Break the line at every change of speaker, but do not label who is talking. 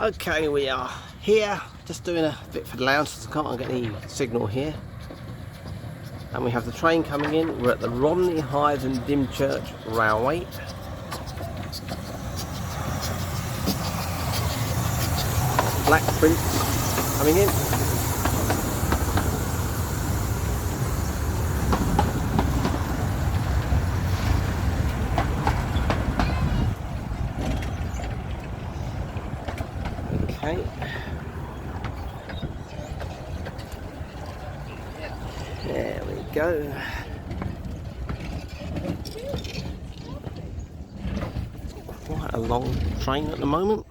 Okay, we are here, just doing a bit for the lounge, because I can't get any signal here. And we have the train coming in. We're at the Romney Hythe and Dymchurch Railway. Black Prince coming in. Okay. There we go. Quite a long train at the moment.